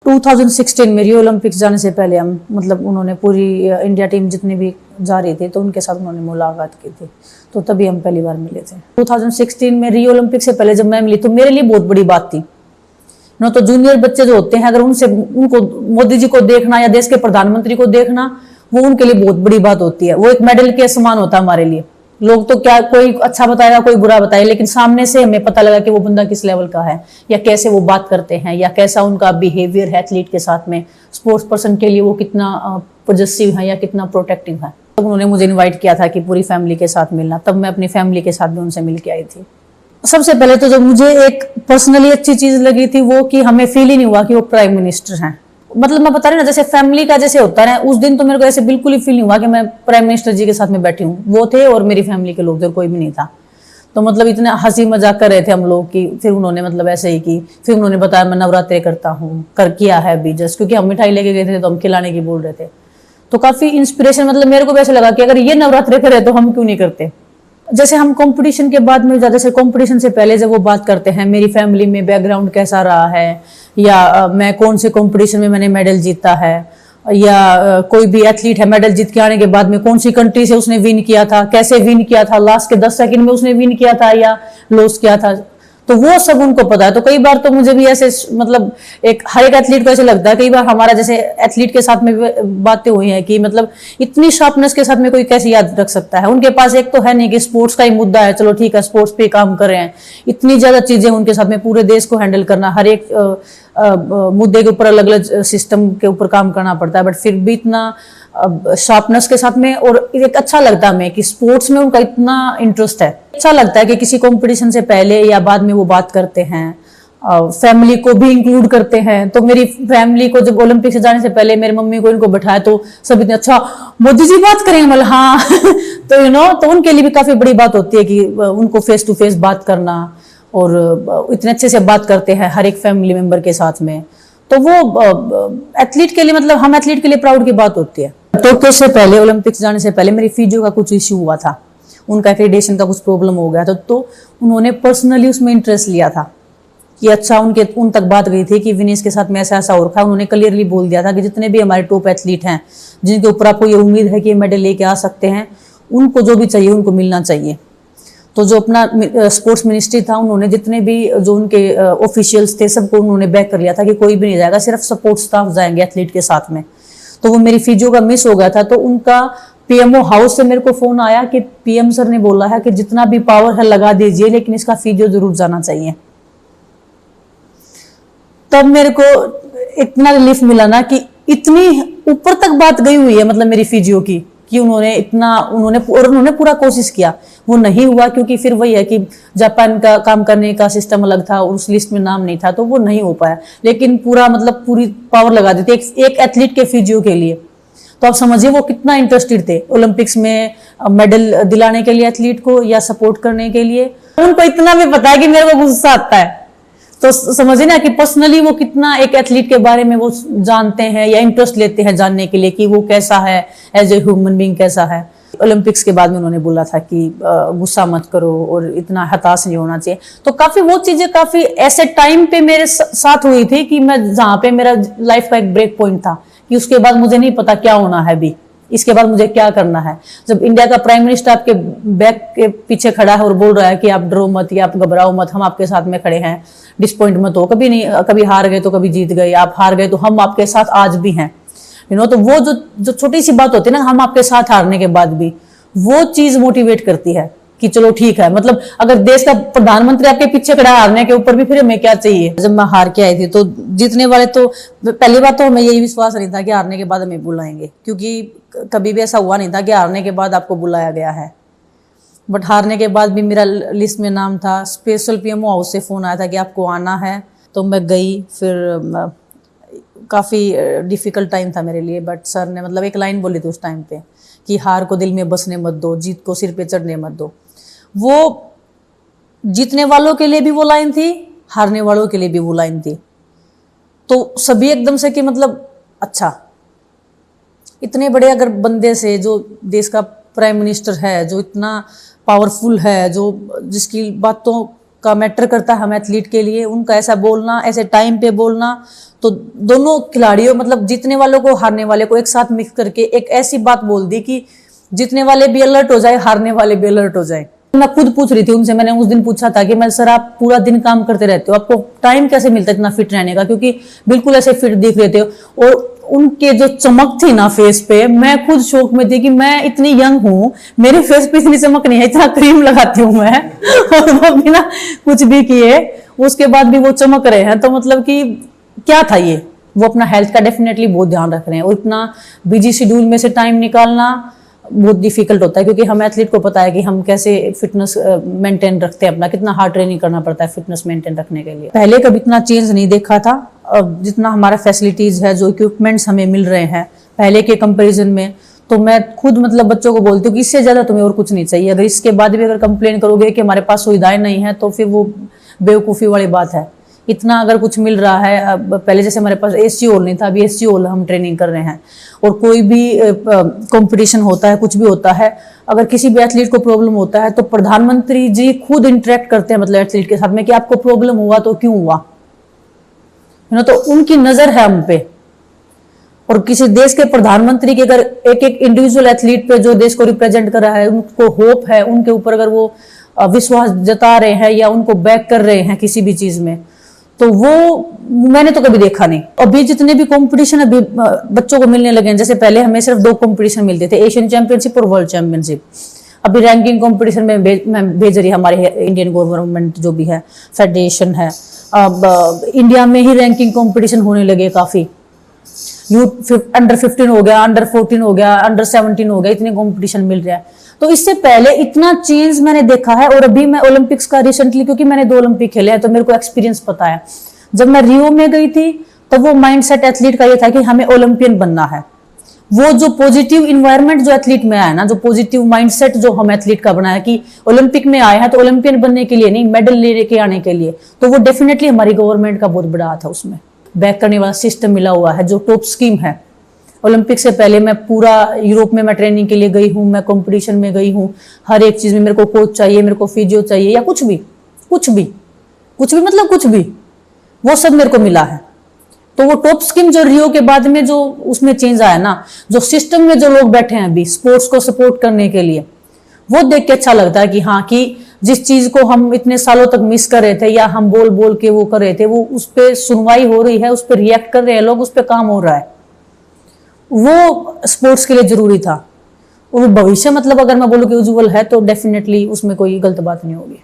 2016 में Rio Olympics जाने से पहले हम मतलब उन्होंने पूरी इंडिया टीम जितनी भी जा रही थी तो उनके साथ उन्होंने मुलाकात की थी, तो तभी हम पहली बार मिले थे। 2016 में रियो ओलंपिक्स से पहले जब मैं मिली तो मेरे लिए बहुत बड़ी बात थी। नो तो जूनियर बच्चे जो होते हैं अगर उनको मोदी जी को देखना या देश के प्रधानमंत्री को देखना वो उनके लिए बहुत बड़ी बात होती है। वो एक मेडल के समान होता है हमारे लिए। लोग तो क्या कोई अच्छा बताएगा कोई बुरा बताएगा, लेकिन सामने से हमें पता लगा कि वो बंदा किस लेवल का है या कैसे वो बात करते हैं या कैसा उनका बिहेवियर है एथलीट के साथ में, स्पोर्ट्स पर्सन के लिए वो कितना पॉजिटिव है या कितना प्रोटेक्टिव है। तब उन्होंने मुझे इन्वाइट किया था कि पूरी फैमिली के साथ मिलना, तब मैं अपनी फैमिली के साथ भी उनसे मिल के आई थी। सबसे पहले तो जो मुझे एक पर्सनली अच्छी चीज लगी थी वो कि हमें फील ही नहीं हुआ कि वो प्राइम मिनिस्टर हैं। मतलब मैं बता रही ना जैसे फैमिली का जैसे होता है उस दिन तो मेरे को ऐसे बिल्कुल ही फील नहीं हुआ कि मैं प्राइम मिनिस्टर जी के साथ में बैठी हूँ। वो थे और मेरी फैमिली के लोग थे और कोई भी नहीं था। तो मतलब इतना हंसी मजाक कर रहे थे हम लोग की। फिर उन्होंने मतलब ऐसे ही की, फिर उन्होंने बताया मैं नवरात्रे करता हूँ, कर किया है अभी जस्ट, क्योंकि हम मिठाई लेके गए थे तो हम खिलाने की बोल रहे थे। तो काफी इंस्पिरेशन, मतलब मेरे को भी ऐसे लगा कि अगर ये नवरात्रे करे तो हम क्यों नहीं करते। जैसे हम कंपटीशन के बाद में जैसे कंपटीशन से पहले जब वो बात करते हैं मेरी फैमिली में बैकग्राउंड कैसा रहा है या मैं कौन से कंपटीशन में मैंने मेडल जीता है या कोई भी एथलीट है मेडल जीत के आने के बाद में कौन सी कंट्री से उसने विन किया था, कैसे विन किया था, लास्ट के 10 सेकंड में उसने विन किया था या लॉस किया था, तो वो सब उनको पता है। तो कई बार तो मुझे भी ऐसे मतलब एक हर एक एथलीट को ऐसे लगता है, कई बार हमारा जैसे एथलीट के साथ में बातें हुई हैं कि मतलब इतनी शार्पनेस के साथ में कोई कैसे याद रख सकता है। उनके पास एक तो है नहीं कि स्पोर्ट्स का ही मुद्दा है, चलो ठीक है स्पोर्ट्स पे काम कर रहे हैं, इतनी ज्यादा चीजें उनके साथ में पूरे देश को हैंडल करना, हर एक मुद्दे के ऊपर अलग अलग सिस्टम के ऊपर काम करना पड़ता है, बट फिर भी इतना शार्पनेस के साथ में। और एक अच्छा लगता है हमें कि स्पोर्ट्स में उनका इतना इंटरेस्ट है। अच्छा लगता है कि किसी कंपटीशन से पहले या बाद में वो बात करते हैं, फैमिली को भी इंक्लूड करते हैं। तो मेरी फैमिली को जब ओलंपिक से जाने से पहले मेरी मम्मी को इनको बैठाया तो सब इतने अच्छा मोदी जी बात करेंगे, मतलब हाँ तो तो उनके लिए भी काफी बड़ी बात होती है कि उनको फेस टू फेस बात करना, और इतने अच्छे से बात करते हैं हर एक फैमिली मेंबर के साथ में। तो वो एथलीट के लिए, मतलब हम एथलीट के लिए प्राउड की बात होती है। टोक्यो से पहले, ओलंपिक्स जाने से पहले मेरी फिजियो का कुछ इश्यू हुआ था, उनका एक्रेडिटेशन का कुछ प्रॉब्लम हो गया था, तो उन्होंने पर्सनली उसमें इंटरेस्ट लिया था कि अच्छा उन तक बात गई थी कि विनेश के साथ में ऐसा ऐसा हो रखा है। उन्होंने क्लियरली बोल दिया था कि जितने भी हमारे टॉप एथलीट हैं जिनके ऊपर आपको ये उम्मीद है कि ये मेडल लेके आ सकते हैं, उनको जो भी चाहिए उनको मिलना चाहिए। तो जो अपना स्पोर्ट्स मिनिस्ट्री था उन्होंने जितने भी जो उनके ऑफिशियल्स थे सबको उन्होंने बैक कर लिया था कि कोई भी नहीं जाएगा, सिर्फ सपोर्ट स्टाफ जाएंगे एथलीट के साथ में। तो वो मेरी फिजियो का मिस हो गया था, तो उनका पीएमओ हाउस से मेरे को फोन आया कि पीएम सर ने बोला है कि जितना भी पावर है लगा दीजिए, लेकिन इसका फिजियो जरूर जाना चाहिए। तब मेरे को इतना रिलीफ मिला ना कि इतनी ऊपर तक बात गई हुई है मतलब मेरी फिजियो की, कि उन्होंने पूरा कोशिश किया। वो नहीं हुआ क्योंकि फिर वही है कि जापान का काम करने का सिस्टम अलग था, उस लिस्ट में नाम नहीं था, तो वो नहीं हो पाया। लेकिन पूरी पावर लगा दी थी एक एथलीट के फिजियो के लिए। तो आप समझिए वो कितना इंटरेस्टेड थे ओलंपिक्स में मेडल दिलाने के लिए एथलीट को या सपोर्ट करने के लिए। उनको इतना भी पता है कि मेरे को गुस्सा आता है, तो समझिए ना कि पर्सनली वो कितना एक एथलीट के बारे में वो जानते हैं या इंटरेस्ट लेते हैं जानने के लिए कि वो कैसा है एज ए ह्यूमन बीइंग, कैसा है। ओलंपिक्स के बाद में उन्होंने बोला था कि गुस्सा मत करो और इतना हताश नहीं होना चाहिए। तो काफी वो चीजें काफी ऐसे टाइम पे मेरे साथ हुई थी कि मैं जहाँ पे मेरा लाइफ का एक ब्रेक पॉइंट था कि उसके बाद मुझे नहीं पता क्या होना है अभी, इसके बाद मुझे क्या करना है। जब इंडिया का प्राइम मिनिस्टर आपके बैक के पीछे खड़ा है और बोल रहा है कि आप डरो मत या आप घबराओ मत, हम आपके साथ में खड़े हैं, डिसपॉइंट मत हो, कभी नहीं, कभी हार गए तो कभी जीत गए, आप हार गए तो हम आपके साथ आज भी हैं। तो वो जो छोटी सी बात होती है ना, हम आपके साथ हारने के बाद भी, वो चीज मोटिवेट करती है कि चलो ठीक है। मतलब अगर देश का प्रधानमंत्री आपके पीछे खड़ा हारने के ऊपर भी, फिर हमें क्या चाहिए। जब मैं हार के आई थी तो जीतने वाले तो पहली बात तो हमें यही विश्वास नहीं था कि हारने के बाद हमें बुलाएंगे, क्योंकि कभी भी ऐसा हुआ नहीं था कि हारने के बाद आपको बुलाया गया है। बट हारने के बाद भी मेरा लिस्ट में नाम था। स्पेशल पीएमओ हाउस से फोन आया था कि आपको आना है, तो मैं गई। फिर काफ़ी डिफिकल्ट टाइम था मेरे लिए, बट सर ने मतलब एक लाइन बोली थी उस टाइम पे कि हार को दिल में बसने मत दो, जीत को सिर पे चढ़ने मत दो। वो जीतने वालों के लिए भी वो लाइन थी, हारने वालों के लिए भी वो लाइन थी। तो सभी एकदम से कि मतलब अच्छा, इतने बड़े अगर बंदे से, जो देश का प्राइम मिनिस्टर है, जो इतना पावरफुल है, जो जिसकी बातों का मैटर करता है हम एथलीट के लिए, उनका ऐसा बोलना, ऐसे टाइम पे बोलना। तो दोनों खिलाड़ियों मतलब जीतने वालों को हारने वाले को एक साथ मिक्स करके एक ऐसी बात बोल दी कि जीतने वाले भी अलर्ट हो जाए, हारने वाले भी अलर्ट हो जाए। मैं खुद पूछ रही थी उनसे, मैंने उस दिन पूछा था कि मैं सर आप पूरा दिन काम करते रहते हो, आपको टाइम कैसे मिलता है इतना फिट रहने का, क्योंकि बिल्कुल ऐसे फिट दिख रहे थे। और उनके जो चमक थी ना फेस पे, मैं खुद शौक में थी कि मैं इतनी यंग हूं, मेरे फेस पे इतनी चमक नहीं है, इतना क्रीम लगाती हूँ मैं और वो बिना कुछ भी किए उसके बाद भी वो चमक रहे हैं। तो मतलब कि क्या था ये, वो अपना हेल्थ का डेफिनेटली बहुत ध्यान रख रहे हैं। और इतना बिजी शेड्यूल में से टाइम निकालना बहुत डिफिकल्ट होता है, क्योंकि हम एथलीट को पता है कि हम कैसे फिटनेस मेंटेन रखते हैं, अपना कितना हार्ड ट्रेनिंग करना पड़ता है फिटनेस मेंटेन रखने के लिए। पहले कभी इतना चेंज नहीं देखा था। अब जितना हमारा फैसिलिटीज है, जो इक्विपमेंट्स हमें मिल रहे हैं पहले के कंपैरिजन में, तो मैं खुद मतलब बच्चों को बोलती हूँ कि इससे ज्यादा तुम्हें और कुछ नहीं चाहिए। अगर इसके बाद भी अगर कंप्लेन करोगे कि हमारे पास सुविधाएं नहीं है, तो फिर वो बेवकूफ़ी वाली बात है। इतना अगर कुछ मिल रहा है, अब पहले जैसे हमारे पास एसी हॉल नहीं था, अभी एसी हॉल हम ट्रेनिंग कर रहे हैं। और कोई भी कंपटीशन होता है, कुछ भी होता है, अगर किसी भी एथलीट को प्रॉब्लम होता है तो प्रधानमंत्री जी खुद इंटरेक्ट करते हैं मतलब एथलीट के साथ में कि आपको प्रॉब्लम हुआ तो क्यों हुआ, तो उनकी नजर है हम पे। और किसी देश के प्रधानमंत्री की अगर एक एक इंडिविजुअल एथलीट पे जो देश को रिप्रेजेंट कर रहा है, उनको होप है, उनके ऊपर अगर वो विश्वास जता रहे हैं या उनको बैक कर रहे हैं किसी भी चीज में, तो वो मैंने तो कभी देखा नहीं। अभी जितने भी कंपटीशन अभी बच्चों को मिलने लगे हैं, जैसे पहले हमें सिर्फ 2 कंपटीशन मिलते थे, एशियन चैंपियनशिप और वर्ल्ड चैंपियनशिप। अभी रैंकिंग कंपटीशन में भेज रही है हमारी इंडियन गवर्नमेंट, जो भी है फेडरेशन है। अब इंडिया में ही रैंकिंग कंपटीशन होने लगे काफी। अंडर 15 हो गया, अंडर 14 हो गया, अंडर 17 हो गया, इतने कंपटीशन मिल रहा है। तो इससे पहले इतना चेंज मैंने देखा है। और अभी मैं ओलंपिक्स का रिसेंटली, क्योंकि मैंने 2 ओलंपिक खेले हैं तो मेरे को एक्सपीरियंस पता है। जब मैं रियो में गई थी तो वो माइंडसेट एथलीट का ये था कि हमें ओलंपियन बनना है। वो जो पॉजिटिव इन्वायरमेंट जो एथलीट में आया ना, जो पॉजिटिव माइंडसेट जो हम एथलीट का बनाया कि ओलंपिक में आए हैं तो ओलंपियन बनने के लिए नहीं, मेडल लेके आने के लिए, तो वो डेफिनेटली हमारी गवर्नमेंट का बहुत बड़ा हाथ है उसमें। बैक करने वाला सिस्टम मिला हुआ है, जो टॉप स्कीम है। ओलंपिक से पहले मैं पूरा यूरोप में मैं ट्रेनिंग के लिए गई हूँ, मैं कंपटीशन में गई हूँ, हर एक चीज में मेरे को कोच चाहिए, मेरे को फिजियो चाहिए, या कुछ भी मतलब कुछ भी, वो सब मेरे को मिला है। तो वो टॉप स्कीम जो रियो के बाद में जो उसमें चेंज आया ना, जो सिस्टम में जो लोग बैठे हैं अभी स्पोर्ट्स को सपोर्ट करने के लिए, वो देख के अच्छा लगता है कि हाँ, कि जिस चीज को हम इतने सालों तक मिस कर रहे थे या हम बोल बोल के वो कर रहे थे, वो उस पर सुनवाई हो रही है, उस पर रिएक्ट कर रहे हैं लोग, उस पर काम हो रहा है। वो स्पोर्ट्स के लिए जरूरी था। और भविष्य मतलब अगर मैं बोलूँ कि उज्जवल है, तो डेफिनेटली उसमें कोई गलत बात नहीं होगी।